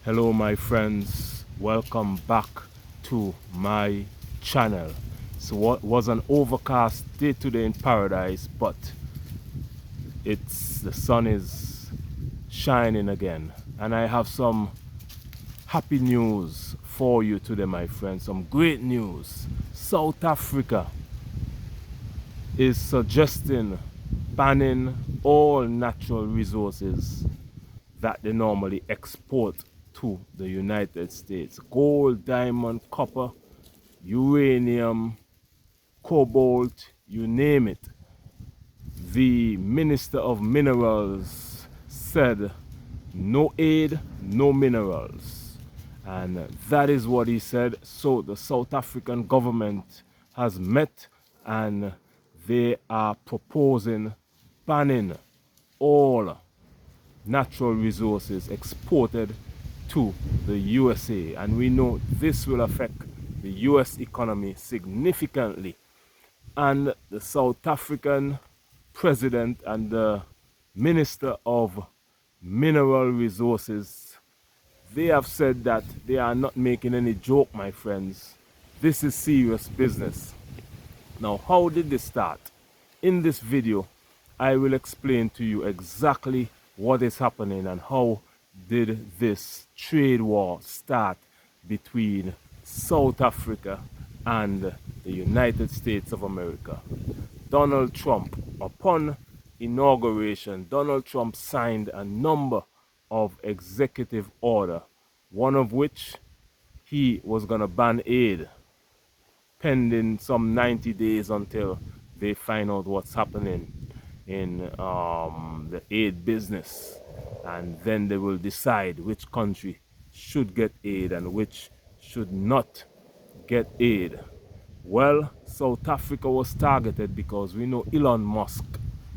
Hello my friends, welcome back to my channel. So what was an overcast day today in paradise, but the sun is shining again, and I have some happy news for you today my friends, some great news. South Africa is suggesting banning all natural resources that they normally export to the United States. Gold, diamond, copper, uranium, cobalt, you name it. The Minister of Minerals said no aid, no minerals. And that is what he said. So the South African government has met and they are proposing banning all natural resources exported to the USA, and we know this will affect the US economy significantly. And the South African president and the Minister of Mineral Resources, they have said that they are not making any joke, my friends. This is serious business. Now, how did this start? In this video, I will explain to you exactly what is happening and how did this trade war start between South Africa and the United States of America. Donald Trump, upon inauguration, Donald Trump signed a number of executive orders, one of which he was going to ban aid pending some 90 days until they find out what's happening in the aid business, and then they will decide which country should get aid and which should not get aid. Well, South Africa was targeted because we know Elon Musk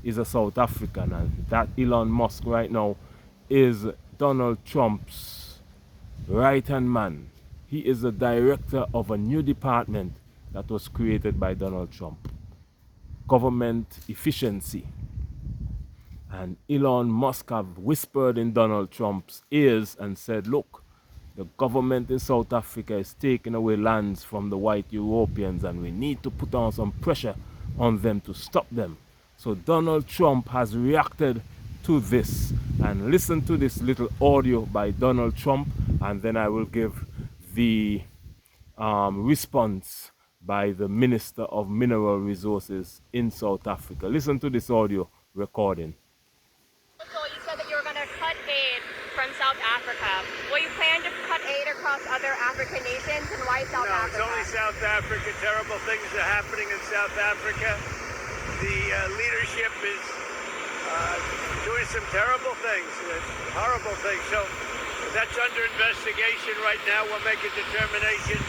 is a South African, and that Elon Musk right now is Donald Trump's right-hand man. He is the director of a new department that was created by Donald Trump, government efficiency. And Elon Musk have whispered in Donald Trump's ears and said, look, the government in South Africa is taking away lands from the white Europeans, and we need to put on some pressure on them to stop them. So Donald Trump has reacted to this, and listen to this little audio by Donald Trump, and then I will give the response by the Minister of Mineral Resources in South Africa. Listen to this audio recording. So you said that you were going to cut aid from South Africa. Will you plan to cut aid across other African nations, and why South Africa? No, it's only South Africa. Terrible things are happening in South Africa. The leadership is doing some terrible things, horrible things. So that's under investigation right now. We'll make a determination.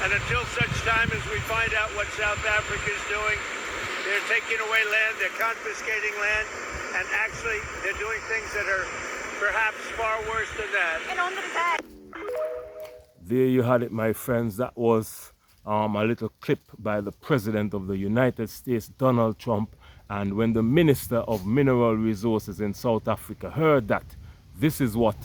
And until such time as we find out what South Africa is doing, they're taking away land, they're confiscating land, and actually they're doing things that are perhaps far worse than that. And on the back. There you had it, my friends. That was a little clip by the President of the United States, Donald Trump. And when the Minister of Mineral Resources in South Africa heard that, this is what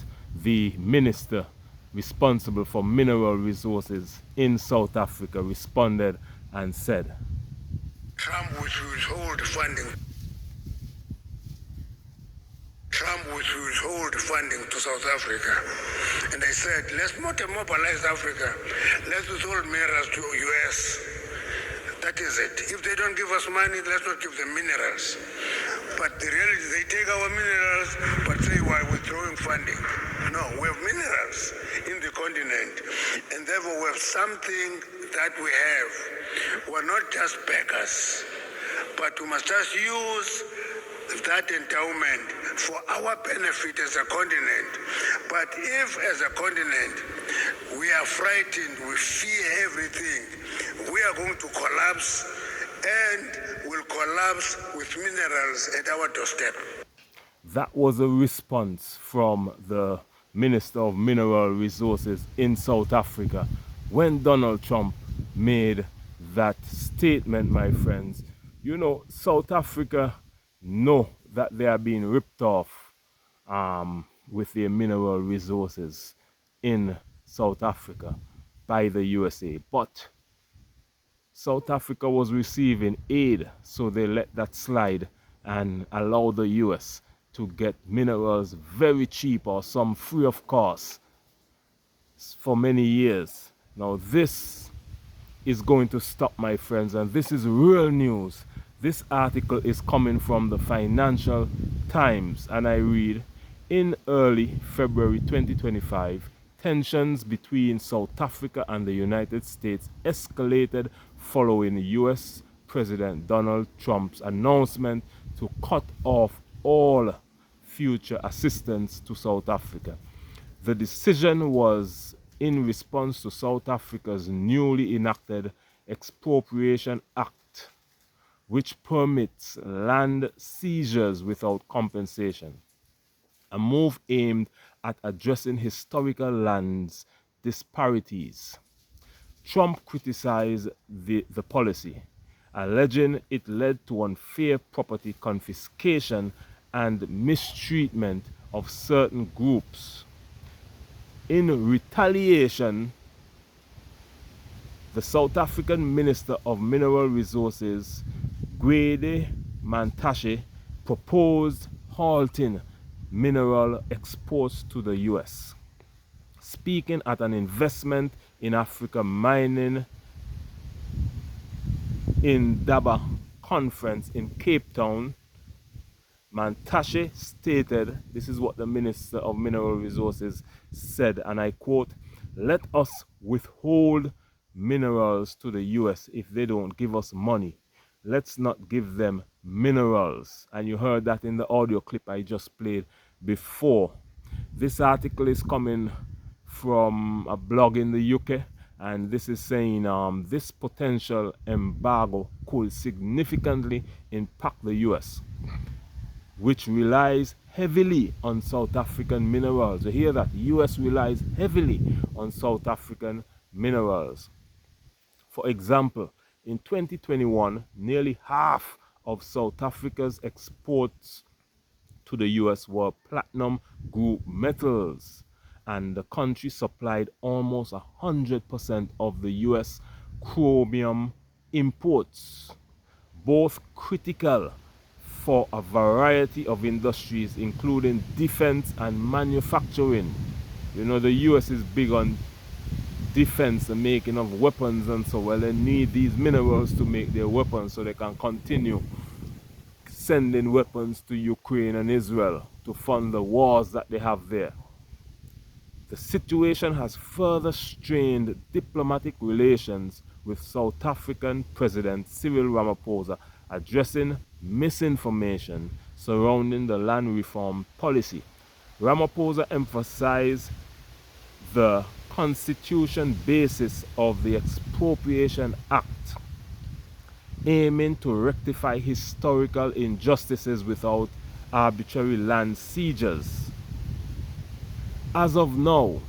the minister responsible for mineral resources in South Africa responded and said. Trump will withhold funding. Trump will withhold funding to South Africa. And they said, let's not mobilize Africa. Let's withhold minerals to US. That is it. If they don't give us money, let's not give them minerals. But the reality, they take our minerals, but say why withdrawing funding. No, we have minerals in the continent, and therefore we have something that we have. We're not just beggars, but we must just use that endowment for our benefit as a continent. But if as a continent we are frightened, we fear everything, we are going to collapse, and will collapse with minerals at our doorstep. That was a response from the Minister of Mineral Resources in South Africa when Donald Trump made that statement, my friends. You know, South Africa know that they are being ripped off with their mineral resources. in South Africa by the USA. But South Africa was receiving aid, so they let that slide and allow the US to get minerals very cheap or some free of cost for many years. Now this is going to stop, my friends, and this is real news. This article is coming from the Financial Times, and I read, in early February 2025, tensions between South Africa and the United States escalated following US President Donald Trump's announcement to cut off all future assistance to South Africa. The decision was in response to South Africa's newly enacted Expropriation Act, which permits land seizures without compensation, a move aimed at addressing historical lands disparities. Trump criticized the policy, alleging it led to unfair property confiscation and mistreatment of certain groups. In retaliation, the South African Minister of Mineral Resources, Gwede Mantashe, proposed halting mineral exports to the US. Speaking at an investment in Africa mining in Daba conference in Cape Town, Mantashe stated, this is what the Minister of Mineral Resources said, and I quote, "Let us withhold minerals to the US if they don't give us money. Let's not give them minerals." And you heard that in the audio clip I just played before. This article is coming from a blog in the UK, and this is saying this potential embargo could significantly impact the US, which relies heavily on South African minerals. You hear that? The US relies heavily on South African minerals. For example, in 2021, nearly half of South Africa's exports to the US were platinum group metals, and the country supplied almost 100% of the US chromium imports, both critical for a variety of industries, including defense and manufacturing. You know, the US is big on defense and making of weapons, and so well, they need these minerals to make their weapons so they can continue sending weapons to Ukraine and Israel to fund the wars that they have there. The situation has further strained diplomatic relations with South African President Cyril Ramaphosa, addressing misinformation surrounding the land reform policy. Ramaphosa emphasized the constitution basis of the Expropriation Act, aiming to rectify historical injustices without arbitrary land seizures. As of now,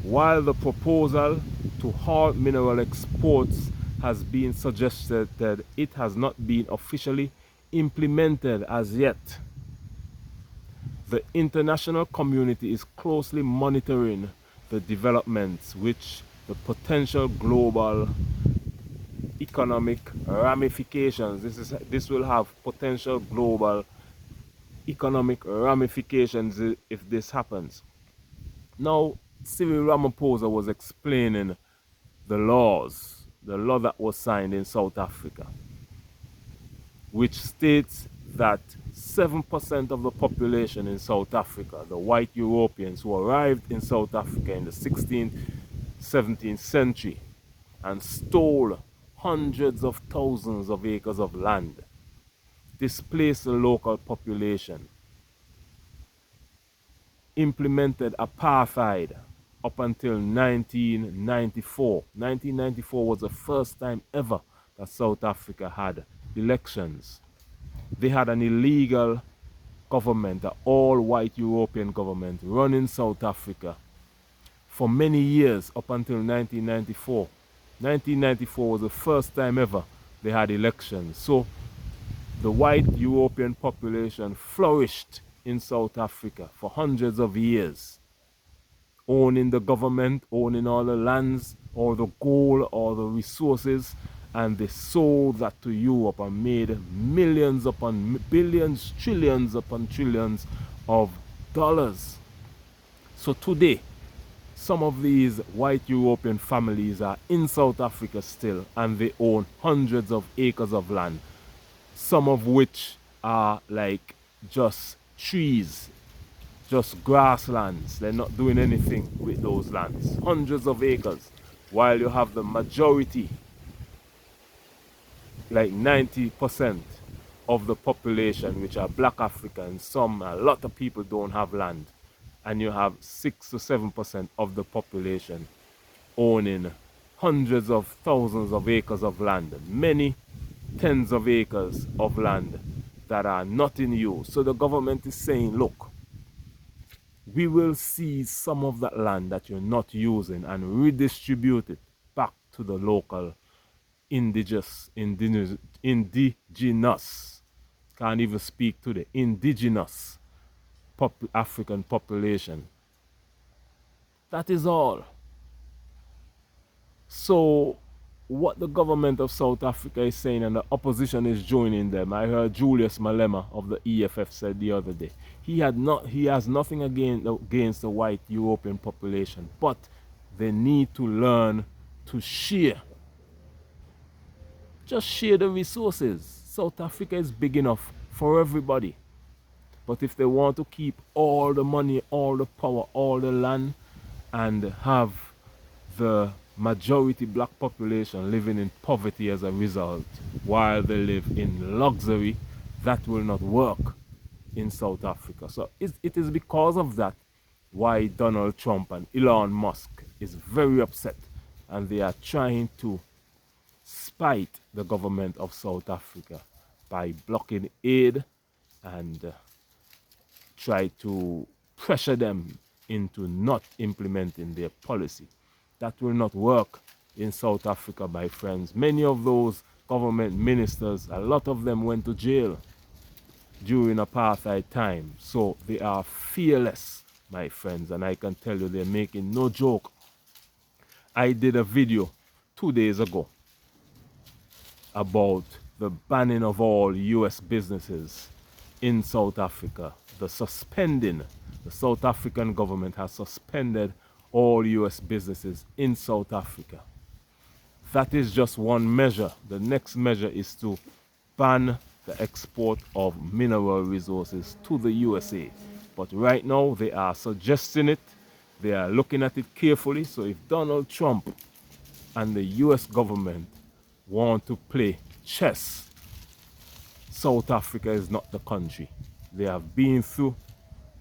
while the proposal to halt mineral exports has been suggested, it has not been officially implemented as yet. The international community is closely monitoring the developments, which the potential global economic ramifications. This will have potential global economic ramifications if this happens. Now, Cyril Ramaphosa was explaining the law that was signed in South Africa, which states that 7% of the population in South Africa, the white Europeans who arrived in South Africa in the 16th, 17th century and stole hundreds of thousands of acres of land, displaced the local population, implemented apartheid up until 1994. 1994 was the first time ever that South Africa had elections. They had an illegal government, an all-white European government, running South Africa for many years up until 1994. 1994 was the first time ever they had elections. So the white European population flourished in South Africa for hundreds of years owning the government, owning all the lands, or the gold, or the resources, and they sold that to Europe and made millions upon billions, trillions upon trillions of dollars. So today, some of these white European families are in South Africa still, and they own hundreds of acres of land, some of which are like just trees, just grasslands. They're not doing anything with those lands. Hundreds of acres. While you have the majority, like 90% of the population, which are black Africans, a lot of people don't have land. And you have 6 to 7% of the population owning hundreds of thousands of acres of land, many tens of acres of land that are not in use. So the government is saying, look, we will seize some of that land that you're not using and redistribute it back to the local indigenous, can't even speak to the indigenous African population. That is all. So what the government of South Africa is saying, and the opposition is joining them. I heard Julius Malema of the EFF said the other day, he has nothing against the white European population, but they need to learn to share. Just share the resources. South Africa is big enough for everybody. But if they want to keep all the money, all the power, all the land, and have the majority black population living in poverty as a result, while they live in luxury, that will not work in South Africa. So it is because of that why Donald Trump and Elon Musk is very upset, and they are trying to spite the government of South Africa by blocking aid and try to pressure them into not implementing their policy. That will not work in South Africa, my friends. Many of those government ministers, a lot of them went to jail during apartheid time. So they are fearless, my friends, and I can tell you they're making no joke. I did a video 2 days ago about the banning of all US businesses in South Africa. The South African government has suspended all US businesses in South Africa. That is just one measure. The next measure is to ban the export of mineral resources to the USA. But right now they are suggesting it. They are looking at it carefully. So if Donald Trump and the US government want to play chess, South Africa is not the country. They have been through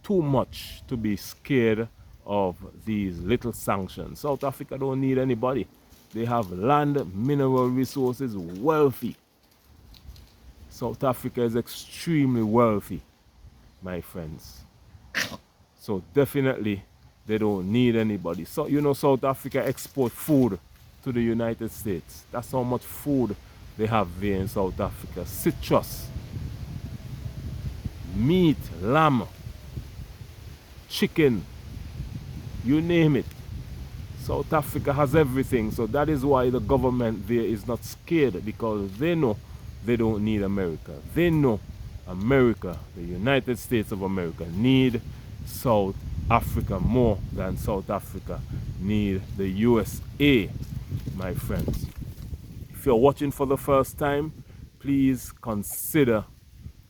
too much to be scared of these little sanctions. South Africa don't need anybody. They have land, mineral resources, wealthy. South Africa is extremely wealthy, my friends. So definitely they don't need anybody. So you know, South Africa export food to the United States. That's how much food they have there in South Africa. Citrus, meat, lamb, chicken, you name it. South Africa has everything. So that is why the government there is not scared, because they know they don't need America. They know America, the United States of America, need South Africa more than South Africa need the USA, my friends. If you're watching for the first time, please consider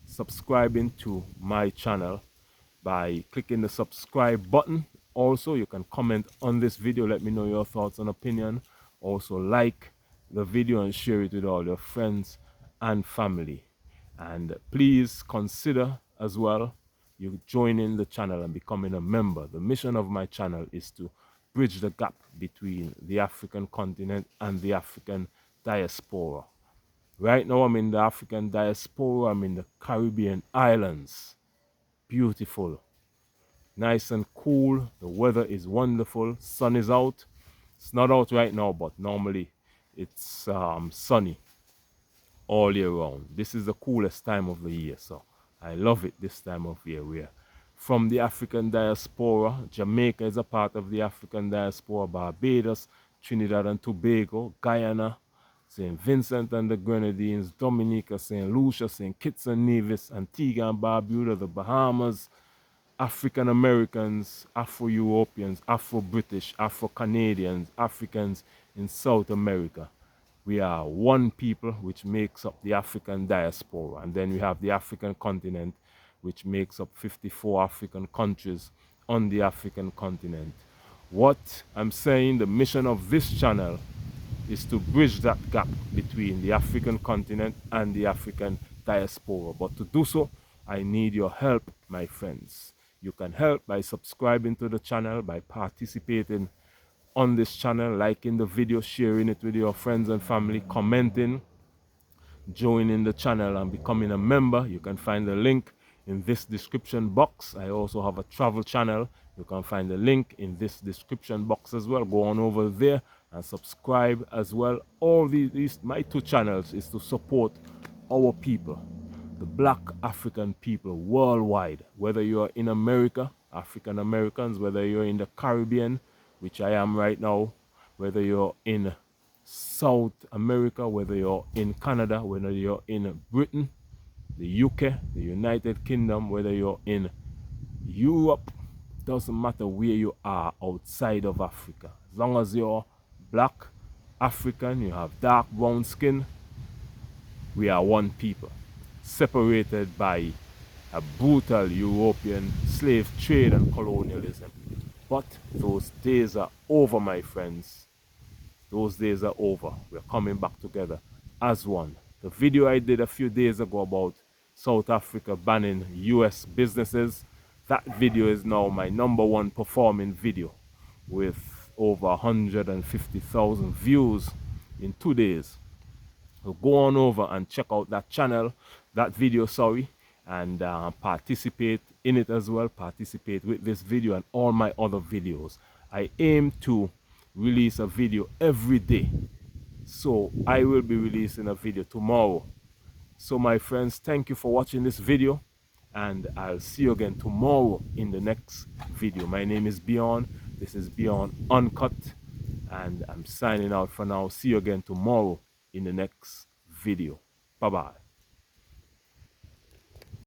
subscribing to my channel by clicking the subscribe button. Also, you can comment on this video, let me know your thoughts and opinion. Also, like the video and share it with all your friends and family. And please consider as well you joining the channel and becoming a member. The mission of my channel is to bridge the gap between the African continent and the African diaspora. Right now I'm in the African diaspora. I'm in the Caribbean islands. Beautiful, nice and cool. The weather is wonderful. Sun is out. It's not out right now, but normally it's sunny all year round. This is the coolest time of the year, so I love it this time of year. We're from the African diaspora. Jamaica is a part of the African diaspora. Barbados, Trinidad and Tobago, Guyana, St. Vincent and the Grenadines, Dominica, St. Lucia, St. Kitts and Nevis, Antigua and Barbuda, the Bahamas, African Americans, Afro-Europeans, Afro-British, Afro-Canadians, Africans in South America. We are one people, which makes up the African diaspora. And then we have the African continent, which makes up 54 African countries on the African continent. What I'm saying, the mission of this channel is to bridge that gap between the African continent and the African diaspora. But to do so, I need your help, my friends. You can help by subscribing to the channel, by participating on this channel, liking the video, sharing it with your friends and family, commenting, joining the channel and becoming a member. You can find the link in this description box. I also have a travel channel. You can find the link in this description box as well. Go on over there and subscribe as well. All these my two channels is to support our people, the Black African people worldwide, whether you're in America, African Americans, whether you're in the Caribbean, which I am right now, whether you're in South America, whether you're in Canada, whether you're in Britain, the UK, the United Kingdom, whether you're in Europe, doesn't matter where you are outside of Africa. As long as you're Black African, you have dark brown skin, we are one people, separated by a brutal European slave trade and colonialism. But those days are over, my friends. Those days are over. We're coming back together as one. The video I did a few days ago about South Africa banning US businesses, that video is now my #1 performing video with over 150,000 views in 2 days. So go on over and check out that channel, that video, sorry, and participate in it as well. Participate with this video and all my other videos. I aim to release a video every day, so I will be releasing a video tomorrow. So my friends, thank you for watching this video, and I'll see you again tomorrow in the next video. My name is Beyond. This is Beyond Uncut, and I'm signing out for now. See you again tomorrow in the next video. Bye bye.